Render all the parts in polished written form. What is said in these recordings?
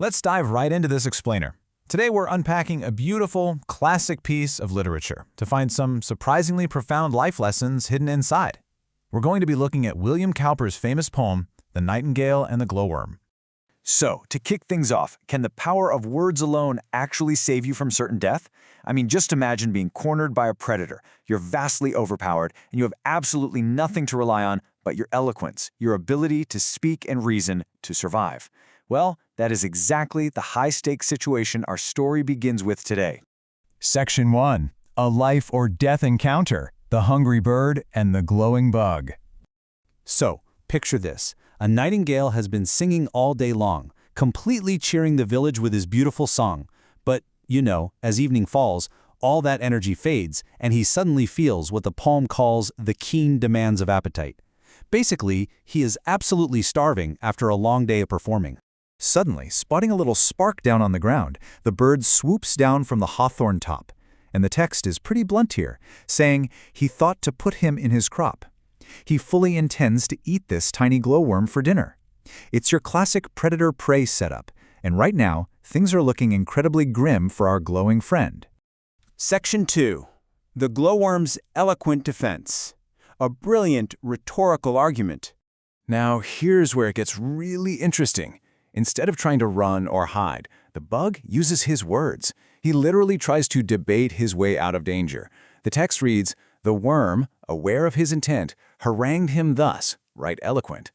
Let's dive right into this explainer. Today we're unpacking a beautiful, classic piece of literature to find some surprisingly profound life lessons hidden inside. We're going to be looking at William Cowper's famous poem, The Nightingale and the Glowworm. So, to kick things off, can the power of words alone actually save you from certain death? I mean, just imagine being cornered by a predator. You're vastly overpowered, and you have absolutely nothing to rely on but your eloquence, your ability to speak and reason to survive. Well, that is exactly the high-stakes situation our story begins with today. Section 1. A life or death encounter, the hungry bird and the glowing bug. So, picture this. A nightingale has been singing all day long, completely cheering the village with his beautiful song. But, as evening falls, all that energy fades, and he suddenly feels what the poem calls the keen demands of appetite. Basically, he is absolutely starving after a long day of performing. Suddenly, spotting a little spark down on the ground, the bird swoops down from the hawthorn top. And the text is pretty blunt here, saying he thought to put him in his crop. He fully intends to eat this tiny glowworm for dinner. It's your classic predator-prey setup, and right now, things are looking incredibly grim for our glowing friend. Section 2. The glowworm's eloquent defense. A brilliant rhetorical argument. Now, here's where it gets really interesting. Instead of trying to run or hide, the bug uses his words. He literally tries to debate his way out of danger. The text reads, "The worm, aware of his intent, harangued him thus," right eloquent.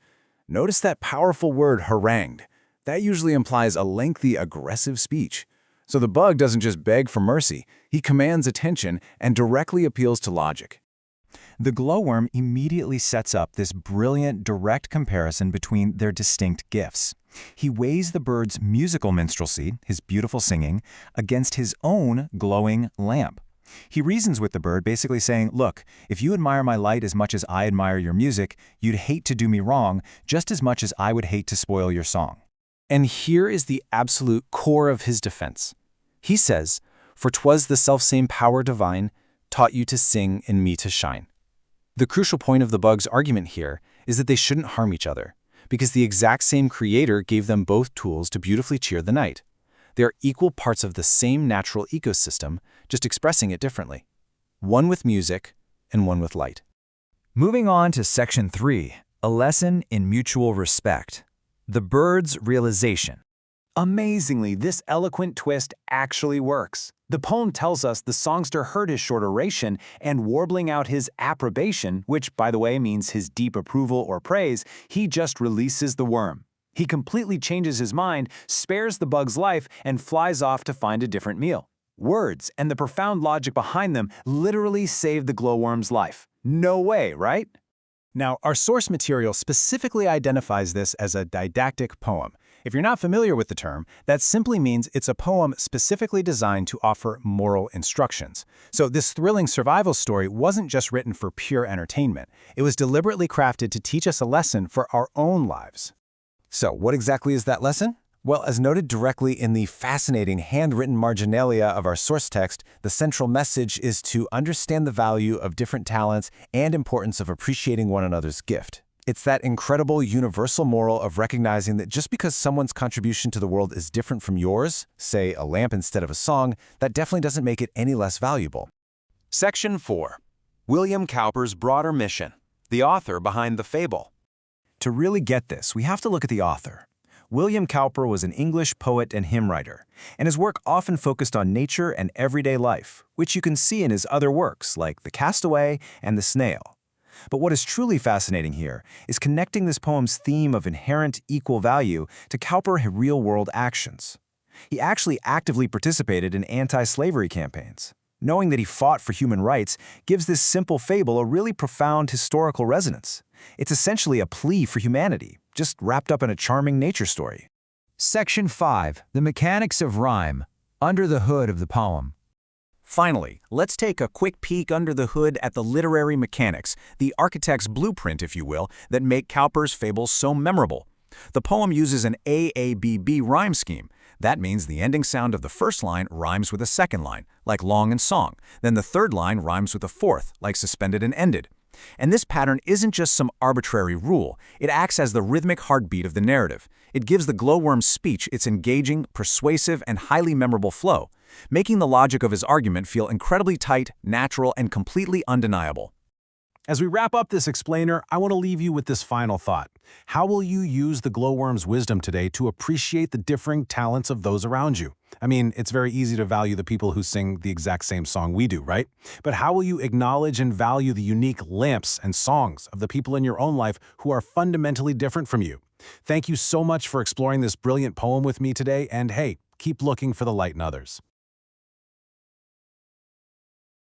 Notice that powerful word, harangued. That usually implies a lengthy, aggressive speech. So the bug doesn't just beg for mercy, he commands attention and directly appeals to logic. The glowworm immediately sets up this brilliant, direct comparison between their distinct gifts. He weighs the bird's musical minstrelsy, his beautiful singing, against his own glowing lamp. He reasons with the bird, basically saying, look, if you admire my light as much as I admire your music, you'd hate to do me wrong just as much as I would hate to spoil your song. And here is the absolute core of his defense. He says, "For 'twas the selfsame power divine taught you to sing and me to shine." The crucial point of the bug's argument here is that they shouldn't harm each other, because the exact same creator gave them both tools to beautifully cheer the night. They are equal parts of the same natural ecosystem, just expressing it differently. One with music and one with light. Moving on to Section 3, a lesson in mutual respect. The bird's realization. Amazingly, this eloquent twist actually works. The poem tells us the songster heard his short oration and, warbling out his approbation, which, by the way, means his deep approval or praise, he just releases the worm. He completely changes his mind, spares the bug's life, and flies off to find a different meal. Words and the profound logic behind them literally save the glowworm's life. No way, right? Now, our source material specifically identifies this as a didactic poem. If you're not familiar with the term, that simply means it's a poem specifically designed to offer moral instructions. So this thrilling survival story wasn't just written for pure entertainment. It was deliberately crafted to teach us a lesson for our own lives. So, what exactly is that lesson? Well, as noted directly in the fascinating handwritten marginalia of our source text, the central message is to understand the value of different talents and importance of appreciating one another's gift. It's that incredible universal moral of recognizing that just because someone's contribution to the world is different from yours, say a lamp instead of a song, that definitely doesn't make it any less valuable. Section 4. William Cowper's broader mission. The author behind the fable. To really get this, we have to look at the author. William Cowper was an English poet and hymn writer, and his work often focused on nature and everyday life, which you can see in his other works like The Castaway and The Snail. But what is truly fascinating here is connecting this poem's theme of inherent equal value to Cowper's real-world actions. He actually actively participated in anti-slavery campaigns. Knowing that he fought for human rights gives this simple fable a really profound historical resonance. It's essentially a plea for humanity, just wrapped up in a charming nature story. Section 5, the mechanics of rhyme, under the hood of the poem. Finally, let's take a quick peek under the hood at the literary mechanics, the architect's blueprint, if you will, that make Cowper's fables so memorable. The poem uses an AABB rhyme scheme. That means the ending sound of the first line rhymes with a second line, like long and song. Then the third line rhymes with the fourth, like suspended and ended. And this pattern isn't just some arbitrary rule. It acts as the rhythmic heartbeat of the narrative. It gives the glowworm's speech its engaging, persuasive, and highly memorable flow, making the logic of his argument feel incredibly tight, natural, and completely undeniable. As we wrap up this explainer, I want to leave you with this final thought. How will you use the glowworm's wisdom today to appreciate the differing talents of those around you? I mean, it's very easy to value the people who sing the exact same song we do, right? But how will you acknowledge and value the unique lamps and songs of the people in your own life who are fundamentally different from you? Thank you so much for exploring this brilliant poem with me today, and hey, keep looking for the light in others.